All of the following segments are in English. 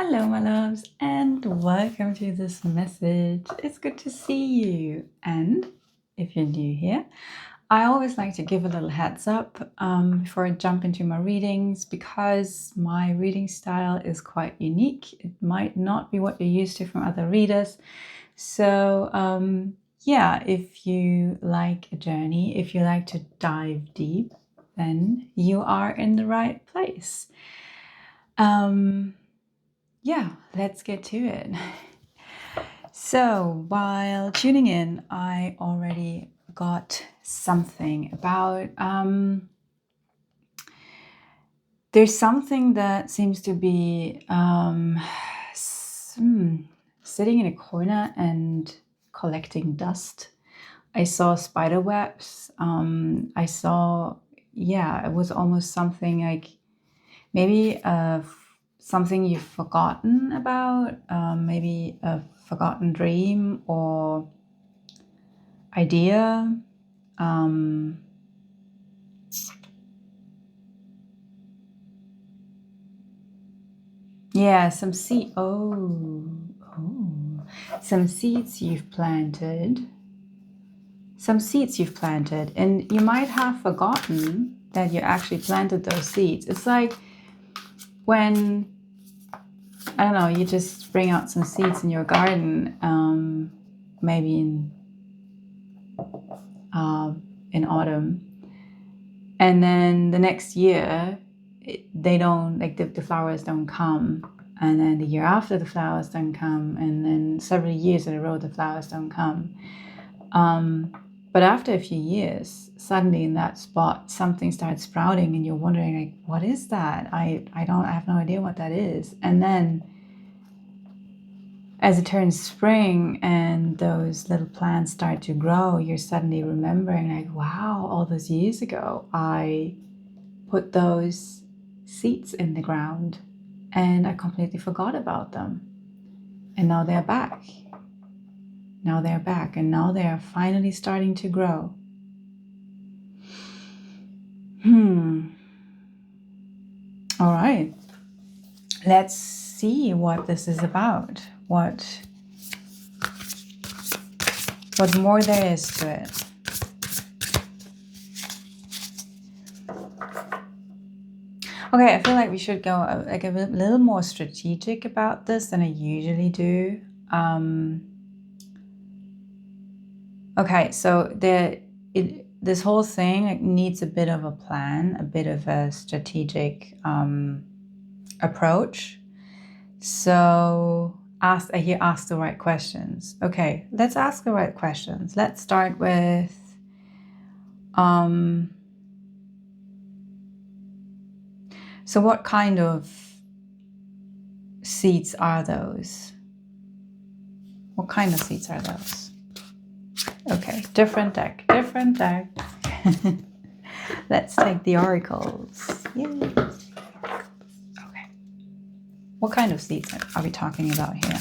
Hello, my loves, and welcome to this message. It's good to see you. And if you're new here, I always like to give a little heads up before I jump into my readings because my reading style is quite unique. It might not be what you're used to from other readers. So, yeah, if you like a journey, if you like to dive deep, then you are in the right place. Yeah, let's get to it. So while tuning in, I already got something about, there's something that seems to be sitting in a corner and collecting dust. I saw spider webs. I saw, yeah, it was almost something like maybe something you've forgotten about, maybe a forgotten dream or idea. Yeah, some seed. Some seeds you've planted. Some seeds you've planted, and you might have forgotten that you actually planted those seeds. It's like when, I don't know, you just bring out some seeds in your garden, maybe in autumn, and then the next year they don't, like, the flowers don't come, and then the year after the flowers don't come, and then several years in a row the flowers don't come. But after a few years, suddenly in that spot something starts sprouting and you're wondering, like, what is that? I have no idea what that is. And then as it turns spring and those little plants start to grow, you're suddenly remembering, like, wow, all those years ago I put those seeds in the ground and I completely forgot about them. And now they're back. Now they're back, and now they are finally starting to grow. All right. Let's see what this is about. What more there is to it. Okay, I feel like we should go like a little more strategic about this than I usually do. Okay, so this whole thing, like, needs a bit of a plan, a bit of a strategic approach. So ask the right questions. Okay, let's ask the right questions. Let's start with so what kind of seeds are those? What kind of seeds are those? Okay, different deck. Let's take the oracles. Yay. Okay. What kind of seeds are we talking about here?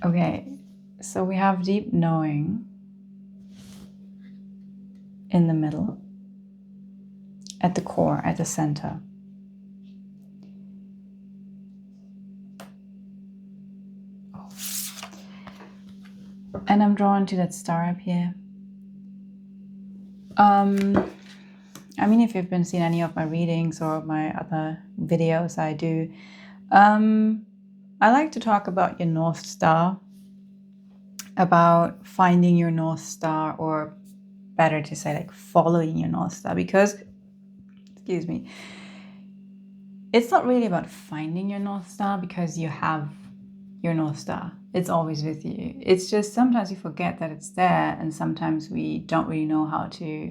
Okay, so we have deep knowing in the middle, at the core, at the center. And I'm drawn to that star up here. I mean, if you've been seeing any of my readings or my other videos I do, I like to talk about your North Star, about finding your North Star, or better to say, like, following your North Star, because, excuse me, it's not really about finding your North Star because you have your North Star. It's always with you. It's just sometimes you forget that it's there, and sometimes we don't really know how to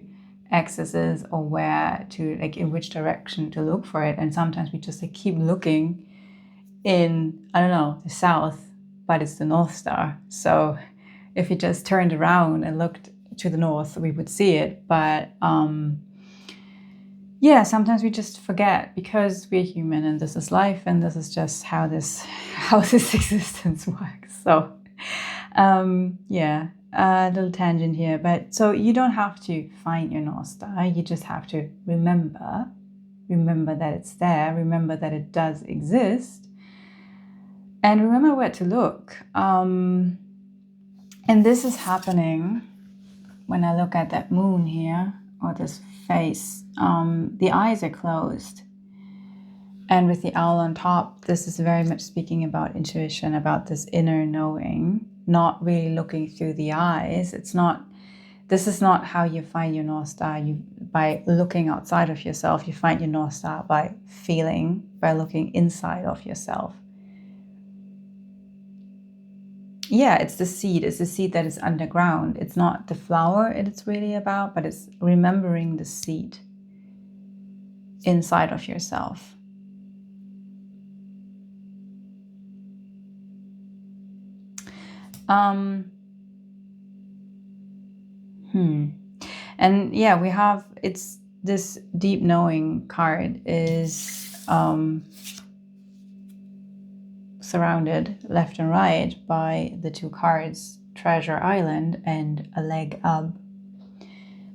access it or where to, like, in which direction to look for it. And sometimes we just, like, keep looking in, I don't know, the south, but it's the North Star. So if you just turned around and looked to the north, we would see it. But yeah, sometimes we just forget because we're human and this is life and this is just how this existence works. So yeah, a little tangent here. But so you don't have to find your North Star. You just have to remember that it's there, remember that it does exist, and remember where to look. And this is happening when I look at that moon here, or this face. The eyes are closed. And with the owl on top, this is very much speaking about intuition, about this inner knowing, not really looking through the eyes. This is not how you find your North Star. By looking outside of yourself, you find your North Star by feeling, by looking inside of yourself. Yeah, it's the seed. It's the seed that is underground. It's not the flower it's really about, but it's remembering the seed inside of yourself. And yeah, we have, it's this deep knowing card is surrounded left and right by the two cards, Treasure Island and A Leg Up,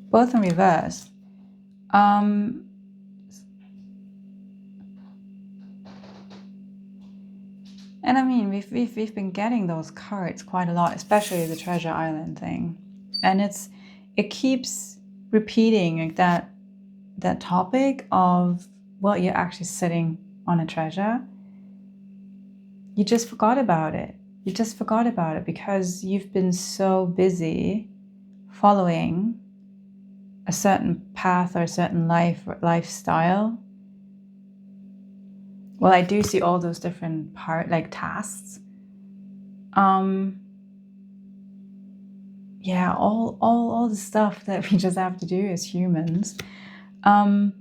both in reverse. And I mean, we've been getting those cards quite a lot, especially the Treasure Island thing, and it keeps repeating like that topic of, well, you're actually sitting on a treasure. You just forgot about it. You just forgot about it because you've been so busy following a certain path or a certain lifestyle. Well, I do see all those different tasks. Yeah, all the stuff that we just have to do as humans. So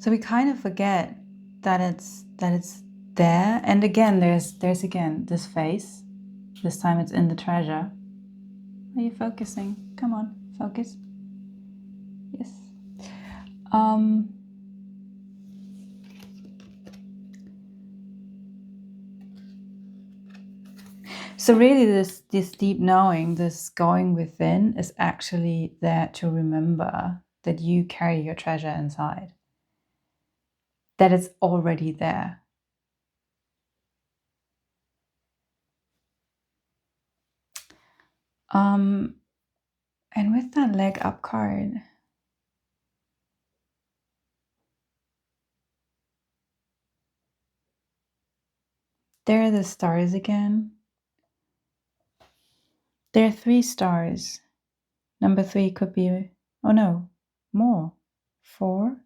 we kind of forget that it's there. And again, there's again this face. This time it's in the treasure. Are you focusing? Come on, focus. Yes. So really this deep knowing, this going within, is actually there to remember that you carry your treasure inside. That it's already there. And with that leg up card, there are the stars again. There are 3 stars. Number 3 could be, oh no, more. 4.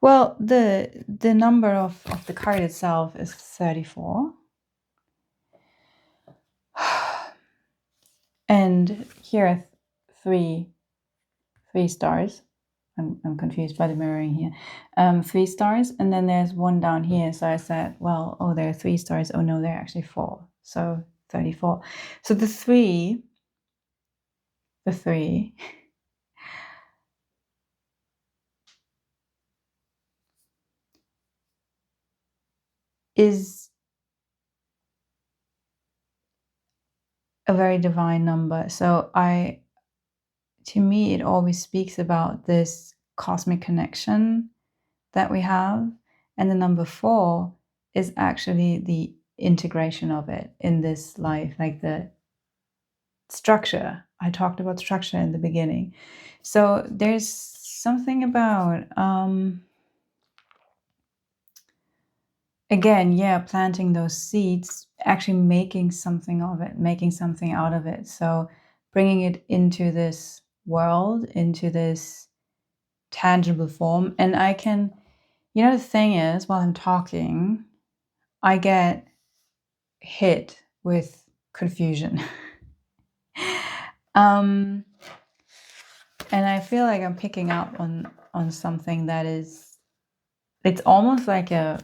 Well, the number of the card itself is 34. And here are 3 stars. I'm confused by the mirroring here. 3 stars, and then there's 1 down here. So I said, well, oh, there are 3 stars. Oh no, there are actually 4. So 34. So the three is a very divine number. So to me, it always speaks about this cosmic connection that we have. And the number 4 is actually the integration of it in this life, like the structure. I talked about structure in the beginning. So there's something about, again, yeah, planting those seeds, actually making something of it, making something out of it. So bringing it into this world, into this tangible form. And I can, the thing is, while I'm talking, I get hit with confusion. And I feel like I'm picking up on something that is it's almost like a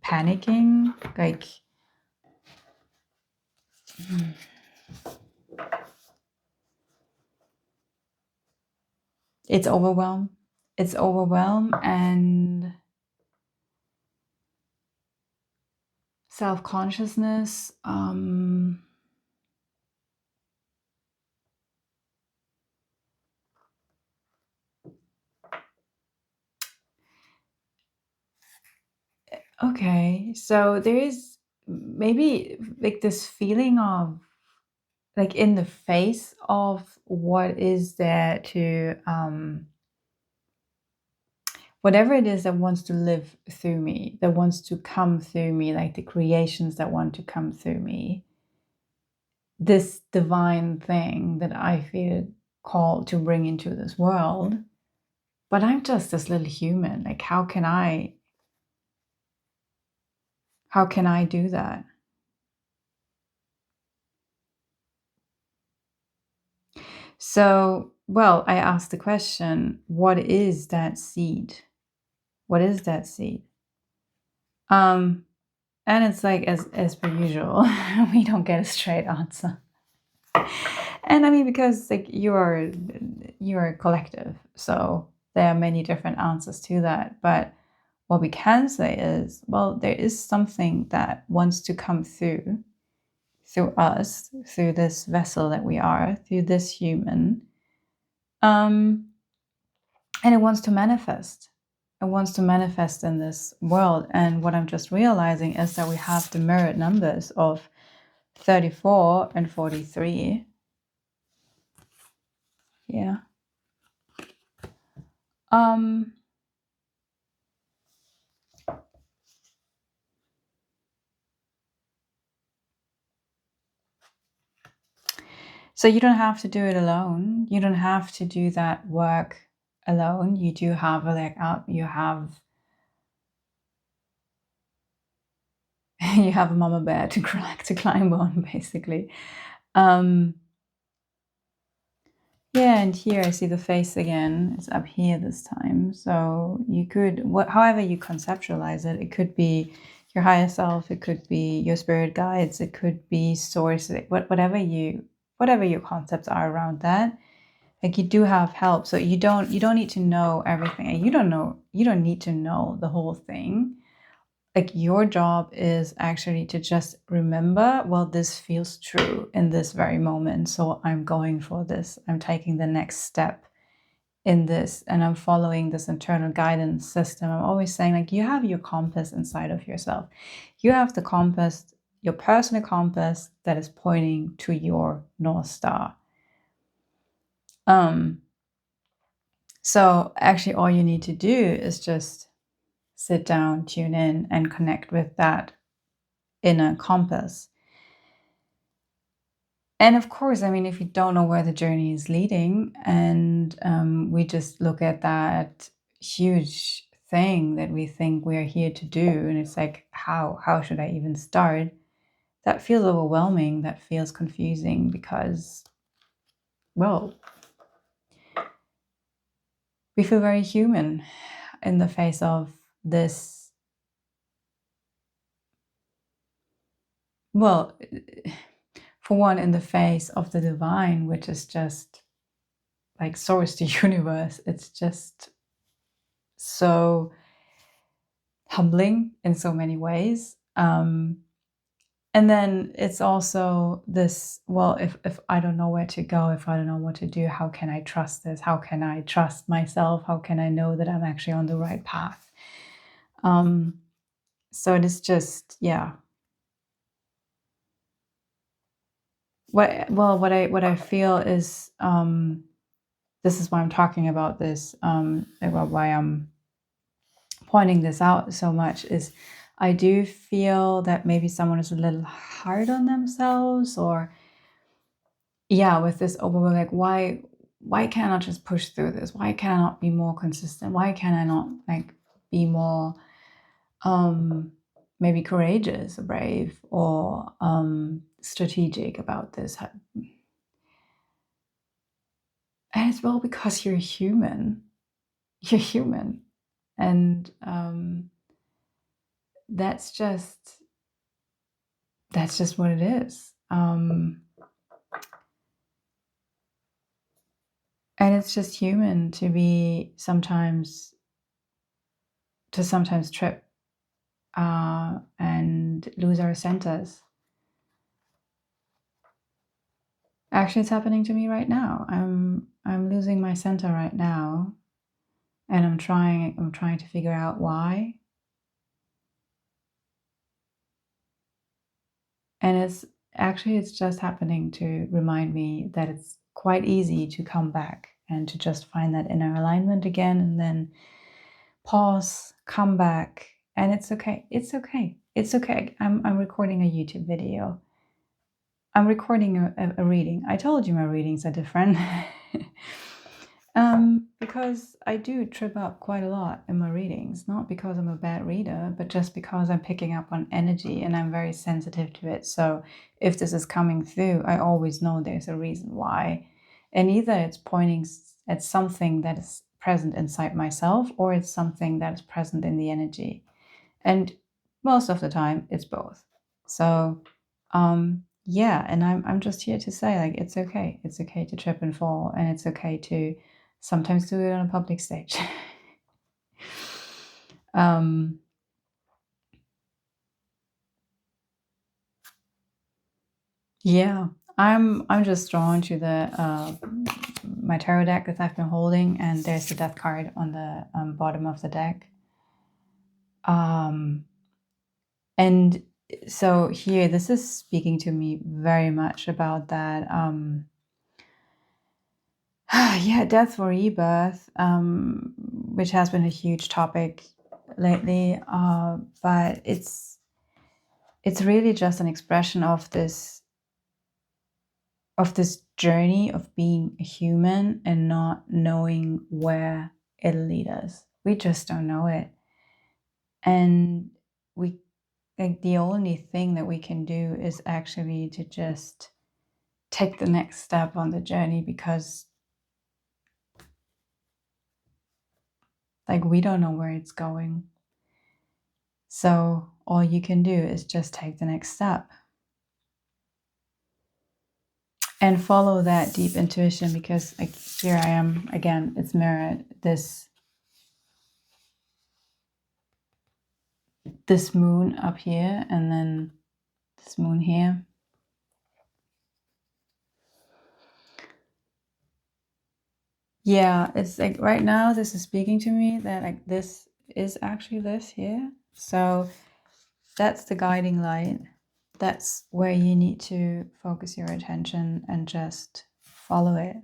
panicking, like it's overwhelmed. It's overwhelmed and self-consciousness. Okay, so there is maybe like this feeling of like in the face of what is there to whatever it is that wants to live through me, that wants to come through me, like the creations that want to come through me, this divine thing that I feel called to bring into this world. But I'm just this little human. Like how can I do that? So, well, I asked the question, what is that seed? What is that seed? Um, and it's like as per usual, we don't get a straight answer. And I mean, because like you're a collective, so there are many different answers to that. But what we can say is, well, there is something that wants to come through us, through this vessel that we are, through this human, and it wants to manifest. It wants to manifest in this world. And what I'm just realizing is that we have the mirrored numbers of 34 and 43. Yeah. Um, so you don't have to do it alone. You don't have to do that work alone. You do have a leg up. You have you have a mama bear to climb on, basically. Um, yeah, and here I see the face again. It's up here this time. So you could, however you conceptualize it, it could be your higher self, it could be your spirit guides, it could be source, whatever your concepts are around that. Like you do have help, so you don't need to know everything, and you don't need to know the whole thing. Like your job is actually to just remember, well, this feels true in this very moment, so I'm going for this. I'm taking the next step in this, and I'm following this internal guidance system. I'm always saying, like, you have your compass inside of yourself. You have the compass, your personal compass that is pointing to your North Star. So actually all you need to do is just sit down, tune in, and connect with that inner compass. And of course, I mean, if you don't know where the journey is leading, and we just look at that huge thing that we think we are here to do, and it's like, how should I even start? That feels overwhelming. That feels confusing because, well, we feel very human in the face of this. Well, for one, in the face of the divine, which is just like source to universe. It's just so humbling in so many ways. And then it's also this, well, if I don't know where to go, if I don't know what to do, how can I trust this? How can I trust myself? How can I know that I'm actually on the right path? So it is just, yeah. What I feel is this is why I'm talking about this, why I'm pointing this out so much is I do feel that maybe someone is a little hard on themselves, or yeah, with this overwhelm, like why can't I just push through this? Why can I not be more consistent? Why can I not like be more maybe courageous or brave or strategic about this? And it's well because you're human. You're human. And that's just what it is. And it's just human to sometimes trip and lose our centers. Actually, it's happening to me right now. I'm losing my center right now, and I'm trying to figure out why. And it's just happening to remind me that it's quite easy to come back and to just find that inner alignment again, and then pause, come back, and it's okay. It's okay. It's okay. I'm recording a YouTube video. I'm recording a reading. I told you my readings are different. Because I do trip up quite a lot in my readings, not because I'm a bad reader, but just because I'm picking up on energy and I'm very sensitive to it. So if this is coming through, I always know there's a reason why. And either it's pointing at something that is present inside myself, or it's something that is present in the energy. And most of the time it's both. So yeah, and I'm just here to say, like, it's okay. It's okay to trip and fall, and it's okay to sometimes do it on a public stage. Yeah, I'm just drawn to the my tarot deck that I've been holding, and there's the death card on the bottom of the deck. And so here, this is speaking to me very much about that. Yeah, death or rebirth, which has been a huge topic lately. But it's really just an expression of this journey of being a human and not knowing where it'll lead us. We just don't know it. And we like the only thing that we can do is actually to just take the next step on the journey, because like we don't know where it's going. So all you can do is just take the next step and follow that deep intuition, because like here I am again, it's mirrored, this moon up here and then this moon here. Yeah, it's like right now this is speaking to me that like this is actually this here. So that's the guiding light. That's where you need to focus your attention and just follow it.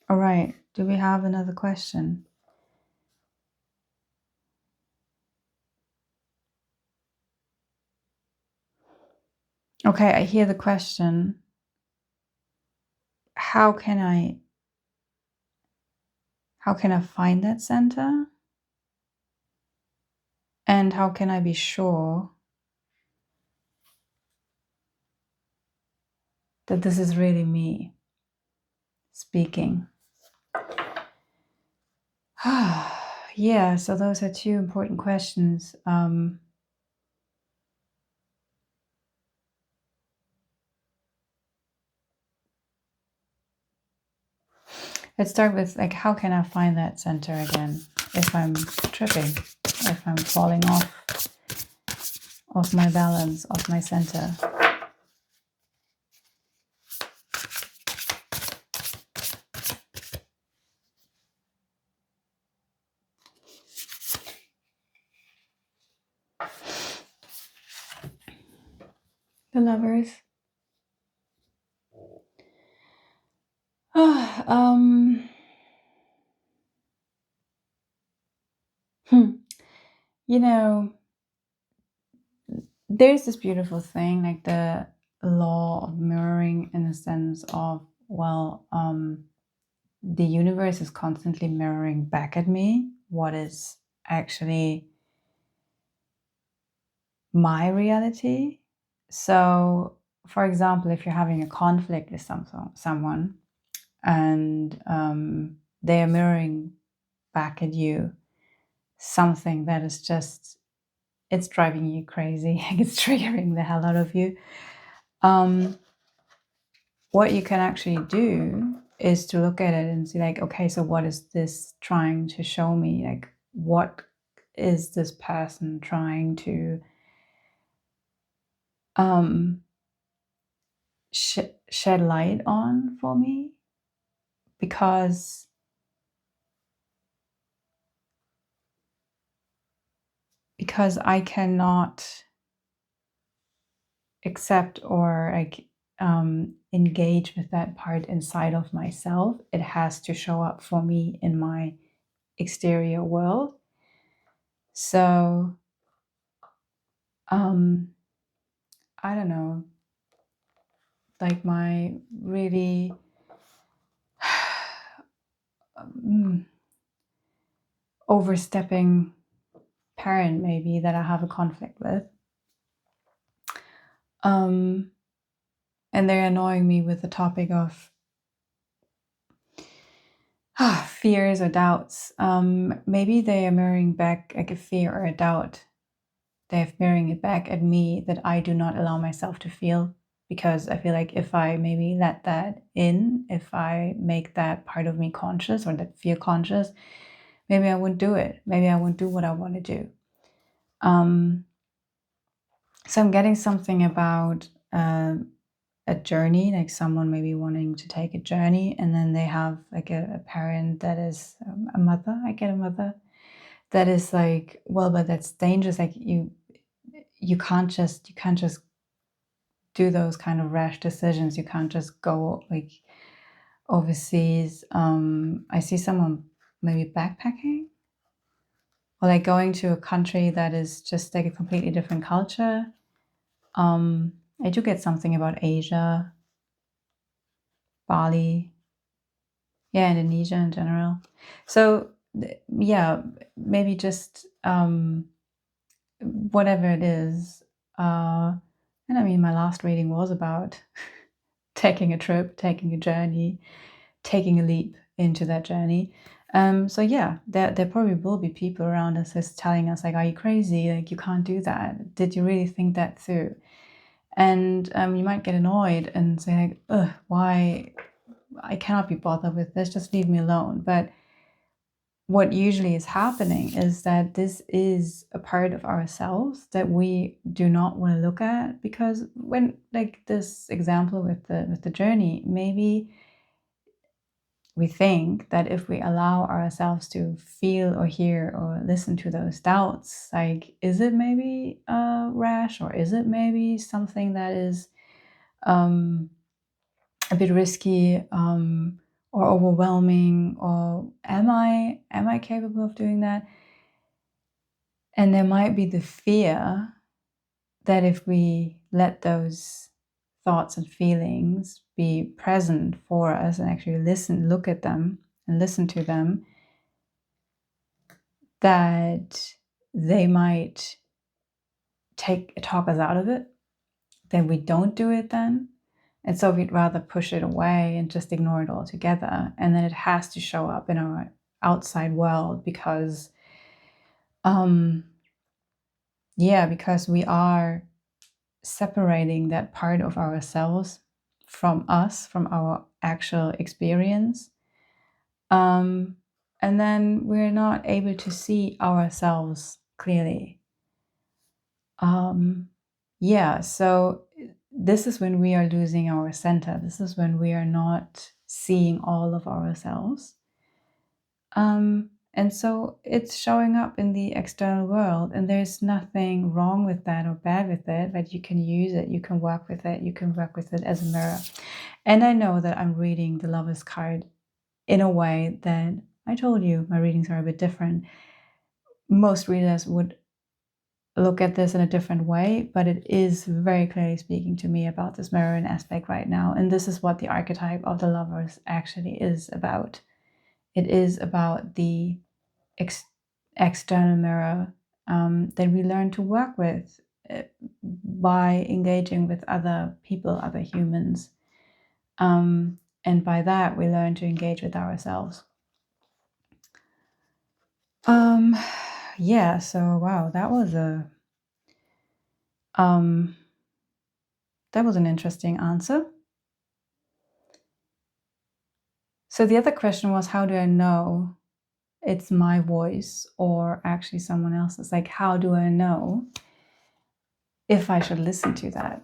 All right, do we have another question? Okay, I hear the question. How can I find that center? And how can I be sure that this is really me speaking? Yeah, so those are two important questions. Let's start with like, how can I find that center again if I'm tripping, if I'm falling off my balance, off my center? The Lovers. You know, there's this beautiful thing, like the law of mirroring, in the sense of, well, the universe is constantly mirroring back at me what is actually my reality. So, for example, if you're having a conflict with someone, and they are mirroring back at you something that is just, it's driving you crazy. It's triggering the hell out of you. What you can actually do is to look at it and see, like, okay, so what is this trying to show me? Like, what is this person trying to shed light on for me? Because I cannot accept or like engage with that part inside of myself. It has to show up for me in my exterior world. So I don't know, like my really overstepping parent, maybe, that I have a conflict with. And they're annoying me with the topic of fears or doubts. Maybe they are mirroring back like a fear or a doubt. They're mirroring it back at me that I do not allow myself to feel, because I feel like if I maybe let that in, if I make that part of me conscious or that fear conscious, maybe I wouldn't do it. Maybe I wouldn't do what I want to do. So I'm getting something about a journey, like someone maybe wanting to take a journey, and then they have like a parent that is a mother. I get a mother that is like, well, but that's dangerous. Like you can't just do those kind of rash decisions. You can't just go like overseas. I see someone maybe backpacking or like going to a country that is just like a completely different culture. I do get something about Asia, Bali, yeah, Indonesia in general. So yeah, maybe just whatever it is. And I mean, my last reading was about taking a trip, taking a journey, taking a leap into that journey. So yeah, there probably will be people around us who's telling us like, "Are you crazy? Like, you can't do that. Did you really think that through?" And you might get annoyed and say like, "Ugh, why? I cannot be bothered with this. Just leave me alone." But what usually is happening is that this is a part of ourselves that we do not want to look at, because when, like this example with the journey, maybe we think that if we allow ourselves to feel or hear or listen to those doubts, like, is it maybe rash, or is it maybe something that is a bit risky, or overwhelming, or am I capable of doing that? And there might be the fear that if we let those thoughts and feelings be present for us and actually look at them and listen to them, that they might talk us out of it, then we don't do it then. And so we'd rather push it away and just ignore it altogether. And then it has to show up in our outside world because, because we are separating that part of ourselves from us, from our actual experience. And then we're not able to see ourselves clearly. So this is when we are losing our center. This is when we are not seeing all of ourselves. And so it's showing up in the external world, and there's nothing wrong with that or bad with it, but you can use it, you can work with it, you can work with it as a mirror. And I know that I'm reading the Lover's card in a way that, I told you, my readings are a bit different. Most readers would look at this in a different way, but it is very clearly speaking to me about this mirroring aspect right now. And this is what the archetype of the Lovers actually is about. It is about the external mirror that we learn to work with by engaging with other people, other humans. And by that, we learn to engage with ourselves. Yeah, so wow, that was an interesting answer. So the other question was, how do I know it's my voice or actually someone else's? Like, how do I know if I should listen to that?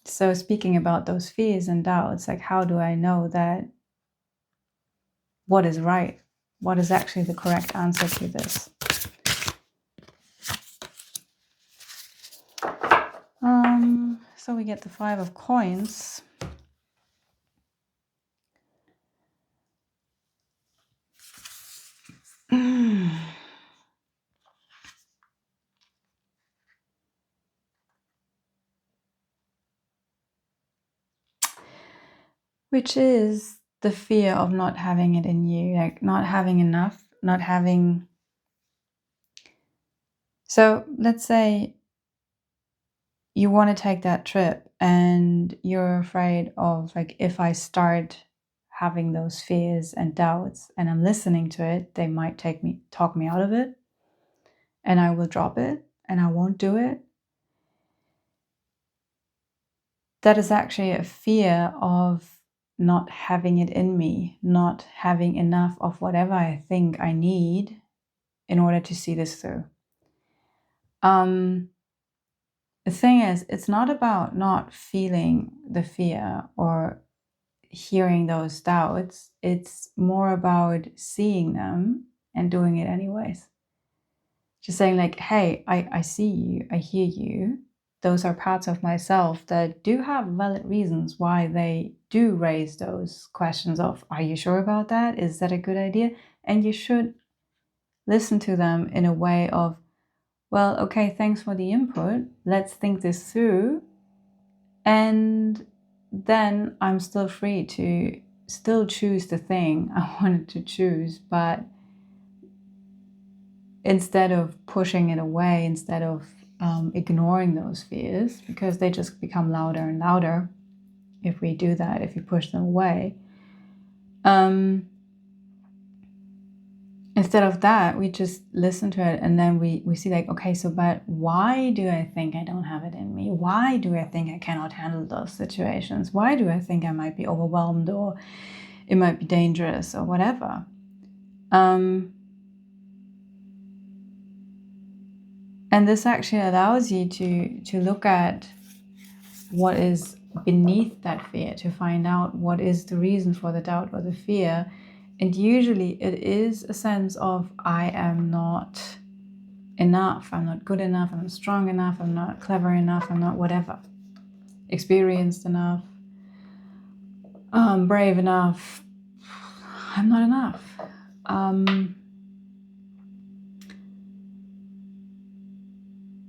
So speaking about those fears and doubts, like, how do I know that what is right? What is actually the correct answer to this? So we get the 5 of coins. Which is the fear of not having it in you, like not having enough, not having. So let's say you want to take that trip and you're afraid of, like, if I start having those fears and doubts and I'm listening to it, they might talk me out of it, and I will drop it and I won't do it. That is actually a fear of not having it in me, not having enough of whatever I think I need in order to see this through. The thing is, it's not about not feeling the fear or hearing those doubts. It's more about seeing them and doing it anyways. Just saying, like, hey, I see you, I hear you. Those are parts of myself that do have valid reasons why they do raise those questions of, are you sure about that? Is that a good idea? And you should listen to them in a way of, well, okay, thanks for the input. Let's think this through. And then I'm still free to still choose the thing I wanted to choose, but instead of pushing it away, instead of ignoring those fears, because they just become louder and louder if we do that, if we push them away. Instead of that, we just listen to it, and then we see, like, okay, so but why do I think I don't have it in me? Why do I think I cannot handle those situations? Why do I think I might be overwhelmed, or it might be dangerous, or whatever? And this actually allows you to look at what is beneath that fear, to find out what is the reason for the doubt or the fear. And usually it is a sense of, I am not enough, I'm not good enough, I'm not strong enough, I'm not clever enough, I'm not whatever, experienced enough, brave enough, I'm not enough.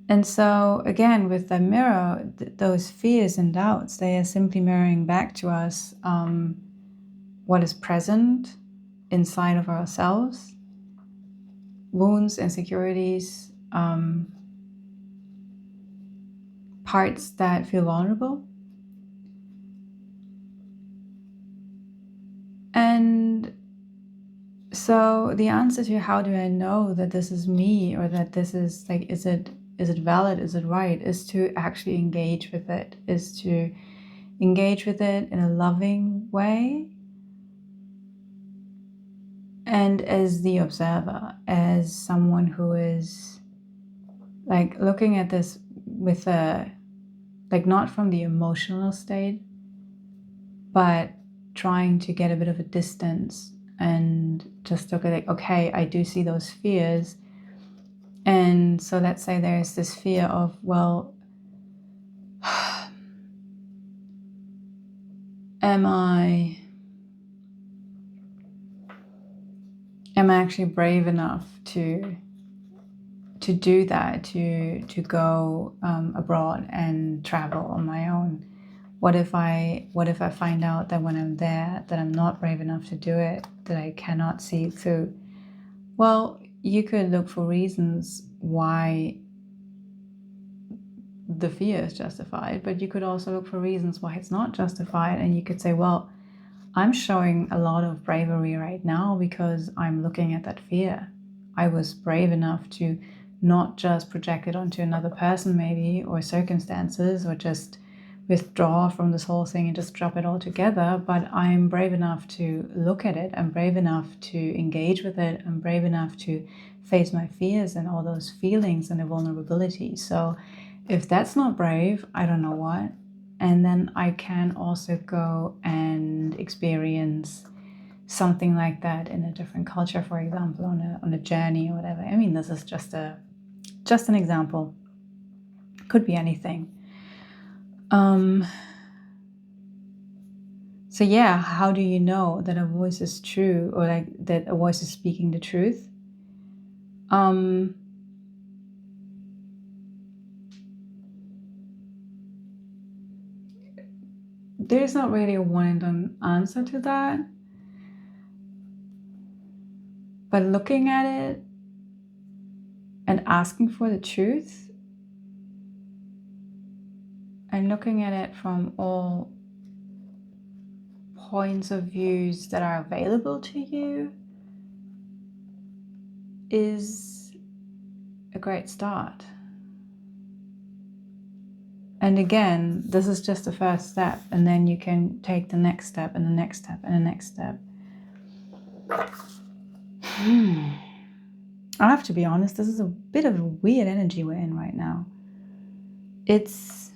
And so again, with the mirror, those fears and doubts, they are simply mirroring back to us what is present inside of ourselves, wounds, insecurities, parts that feel vulnerable. And so the answer to how do I know that this is me, or that this is, like, is it valid, is it right, is to actually engage with it, is to engage with it in a loving way, and as the observer, as someone who is, like, looking at this with a, like, not from the emotional state, but trying to get a bit of a distance and just look at it, okay, I do see those fears. And so let's say there's this fear of, well, am I actually brave enough to do that, to go abroad and travel on my own? What if I find out that when I'm there that I'm not brave enough to do it, that I cannot see it through? Well, you could look for reasons why the fear is justified, but you could also look for reasons why it's not justified. And you could say, well, I'm showing a lot of bravery right now because I'm looking at that fear. I was brave enough to not just project it onto another person, maybe, or circumstances, or just withdraw from this whole thing and just drop it all together. But I'm brave enough to look at it. I'm brave enough to engage with it. I'm brave enough to face my fears and all those feelings and the vulnerability. So if that's not brave, I don't know what. And then I can also go and experience something like that in a different culture, for example, on a journey or whatever. I mean, this is just an example. Could be anything. So yeah, how do you know that a voice is true, or like that a voice is speaking the truth? There's not really a one and done answer to that. But looking at it and asking for the truth and looking at it from all points of views that are available to you is a great start. And again, this is just the first step, and then you can take the next step and the next step and the next step. I have to be honest, this is a bit of a weird energy we're in right now. It's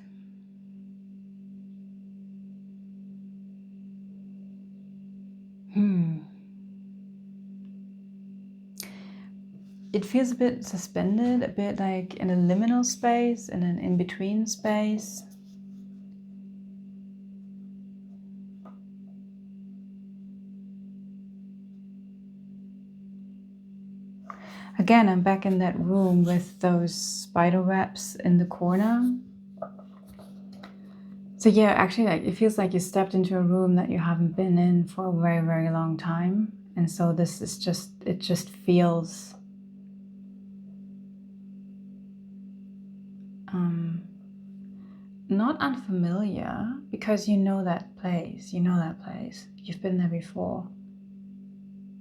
it feels a bit suspended, a bit like in a liminal space, in an in-between space. Again, I'm back in that room with those spider webs in the corner. So yeah, actually, like, it feels like you stepped into a room that you haven't been in for a very, very long time. And so this is just, it just feels not unfamiliar, because you know that place, you've been there before.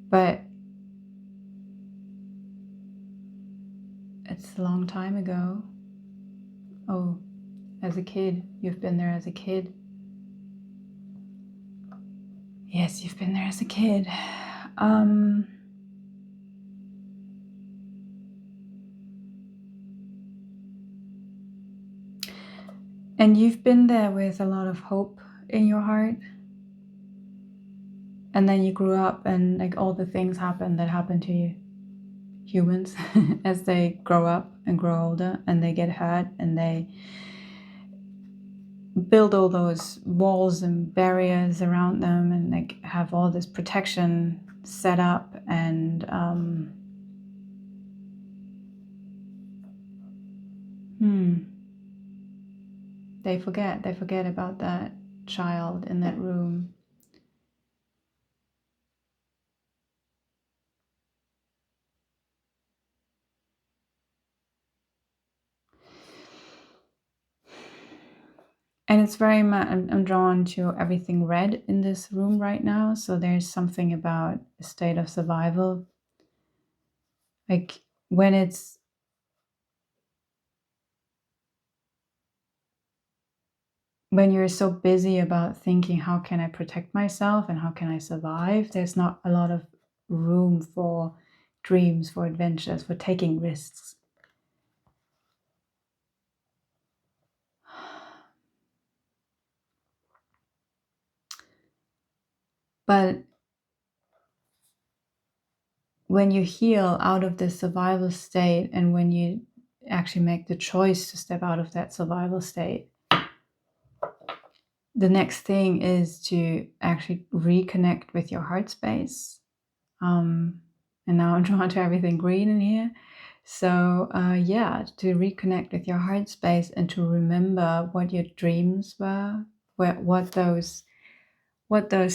But it's a long time ago. Oh, as a kid, you've been there as a kid. Yes, you've been there as a kid. And you've been there with a lot of hope in your heart. And then you grew up and like all the things happen that happen to you, humans, as they grow up and grow older, and they get hurt and they build all those walls and barriers around them and like have all this protection set up, and they forget about that child in that room. And it's very much, I'm drawn to everything red in this room right now. So there's something about a state of survival. Like when you're so busy about thinking, how can I protect myself and how can I survive? There's not a lot of room for dreams, for adventures, for taking risks. But when you heal out of this survival state, and when you actually make the choice to step out of that survival state, the next thing is to actually reconnect with your heart space. And now I'm drawn to everything green in here. So yeah, to reconnect with your heart space and to remember what your dreams were, what those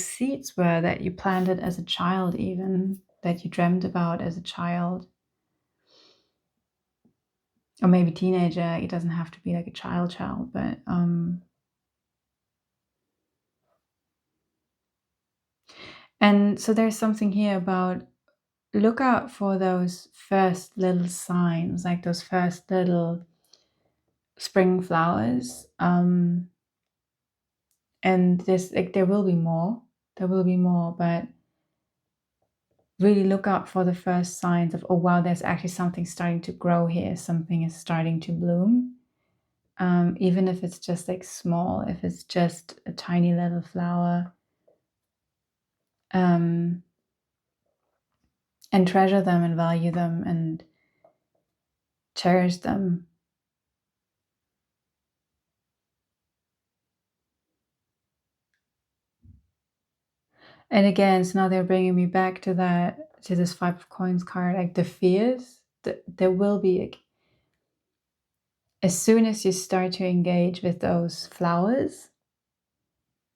seeds were that you planted as a child, even that you dreamt about as a child, or maybe teenager. It doesn't have to be like a child, but And so there's something here about look out for those first little signs, like those first little spring flowers. And there's like there will be more. There will be more, but really look out for the first signs of, oh wow, there's actually something starting to grow here. Something is starting to bloom. Even if it's just like small, if it's just a tiny little flower. And treasure them and value them and cherish them. And again, so now they're bringing me back to that, to this Five of Coins card, like the fears. There will be, like, as soon as you start to engage with those flowers,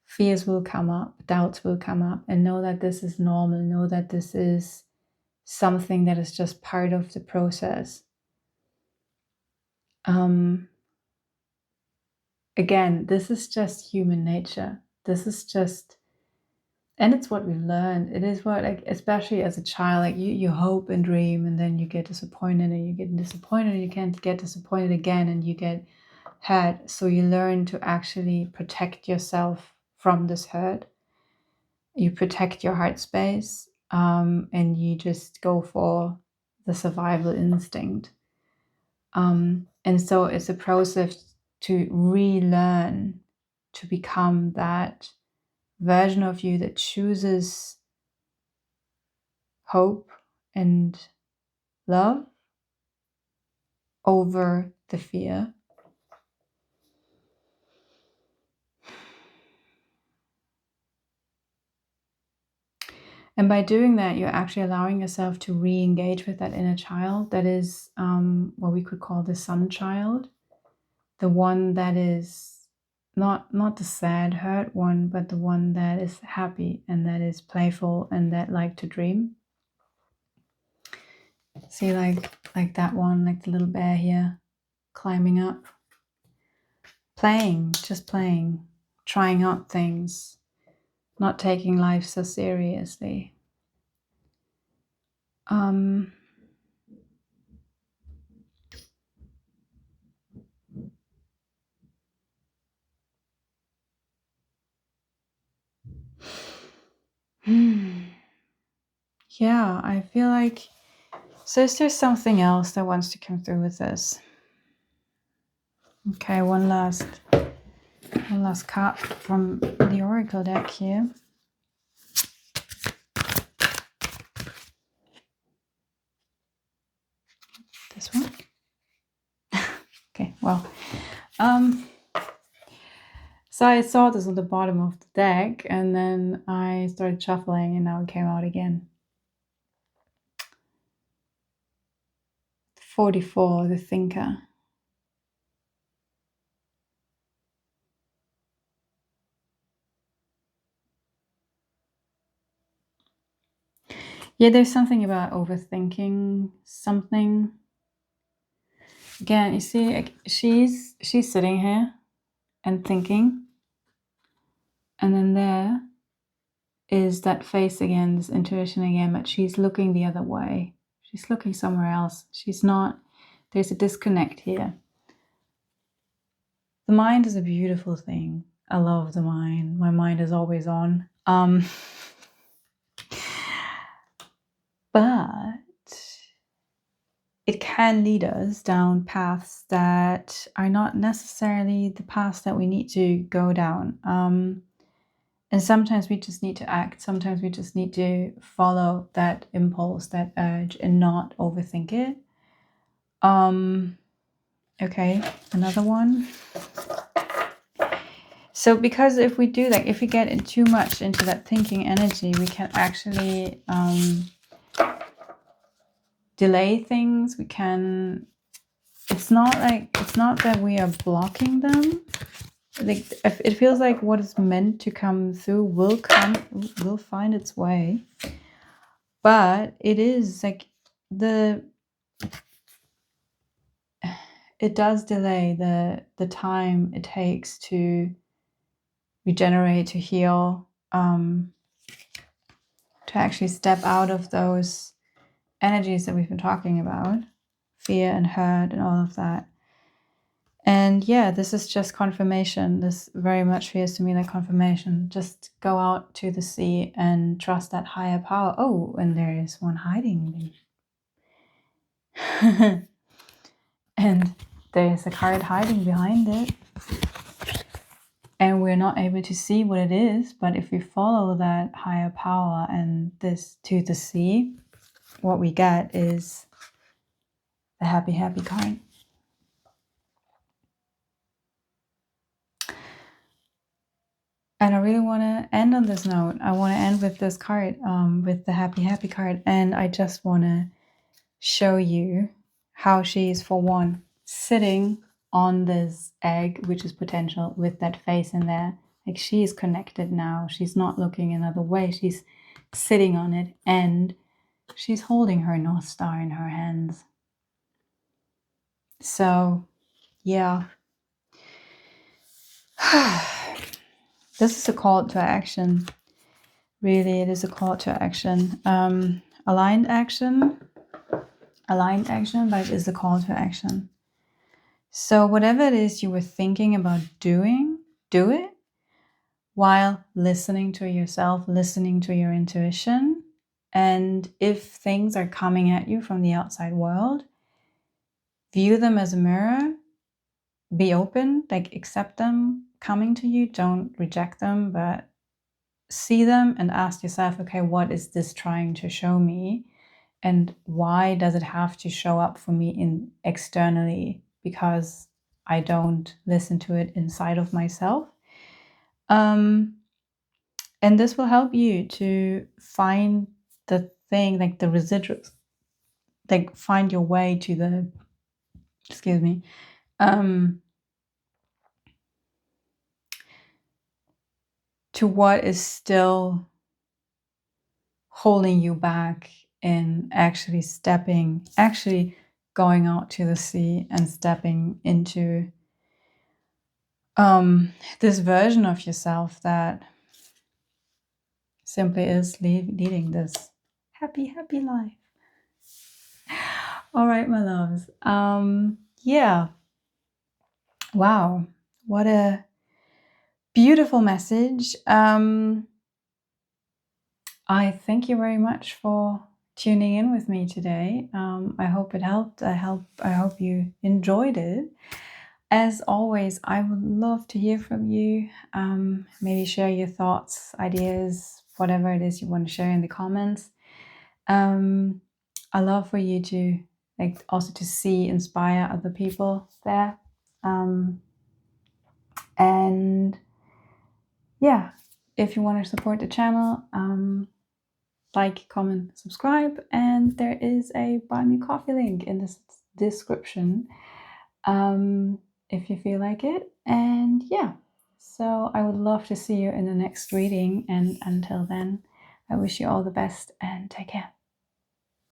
fears will come up, doubts will come up, and know that this is normal. Know that this is something that is just part of the process. Again, this is just human nature. This is just, and it's what we've learned. It is what, like, especially as a child, like you hope and dream, and then you get disappointed, and you get disappointed, and you can't get disappointed again, and you get hurt. So you learn to actually protect yourself from this hurt. You protect your heart space, and you just go for the survival instinct. And so it's a process to relearn to become that version of you that chooses hope and love over the fear. And by doing that, you're actually allowing yourself to re-engage with that inner child that is what we could call the sun child, the one that is not the sad, hurt one, but the one that is happy and that is playful and that like to dream. See, like that one, like the little bear here, climbing up, playing, just playing, trying out things, not taking life so seriously. Yeah, I feel like, so is there something else that wants to come through with this? Okay, one last card from the Oracle deck here. This one. Okay, well, so I saw this on the bottom of the deck, and then I started shuffling, and now it came out again. 44, the Thinker. Yeah, there's something about overthinking something. Again, you see, like, she's sitting here and thinking, and then there is that face again, this intuition again, but she's looking the other way. She's looking somewhere else. She's not, there's a disconnect here. The mind is a beautiful thing. I love the mind. My mind is always on. But it can lead us down paths that are not necessarily the paths that we need to go down. And sometimes we just need to act. Sometimes we just need to follow that impulse, that urge, and not overthink it. Okay, another one. So because if we do, like, if we get in too much into that thinking energy, we can actually delay things. We can, it's not that we are blocking them. Like, it feels like what is meant to come through will find its way. But it is like it does delay the time it takes to regenerate, to heal. to actually step out of those energies that we've been talking about, fear and hurt and all of that. And yeah, this is just confirmation. This very much feels to me like confirmation. Just go out to the sea and trust that higher power. Oh, and there is one hiding. And there's a card hiding behind it. And we're not able to see what it is. But if we follow that higher power and this to the sea, what we get is the happy, happy card. And I really want to end on this note. I want to end with this card, with the happy, happy card. And I just want to show you how she is, for one, sitting on this egg, which is potential, with that face in there. Like, she is connected now. She's not looking another way. She's sitting on it, and she's holding her North Star in her hands. So, yeah. This is a call to action. Really, it is a call to action. Aligned action, but it is a call to action. So whatever it is you were thinking about doing, do it while listening to yourself, listening to your intuition. And if things are coming at you from the outside world, view them as a mirror, be open, like accept them coming to you, don't reject them, but see them and ask yourself, okay, what is this trying to show me? And why does it have to show up for me externally? Because I don't listen to it inside of myself. And this will help you to find the thing, like the residuals, like find your way to the, to what is still holding you back in actually going out to the sea and stepping into this version of yourself that simply is leading this happy, happy life. All right, my loves. Yeah. Wow. What a beautiful message. I thank you very much for tuning in with me today. I hope it helped. I hope you enjoyed it. As always, I would love to hear from you. Maybe share your thoughts, ideas, whatever it is you want to share in the comments. I love for you to also to inspire other people there. And yeah, if you want to support the channel, like, comment, subscribe, and there is a buy me coffee link in the description if you feel like it. And yeah, so I would love to see you in the next reading, and until then, I wish you all the best and take care.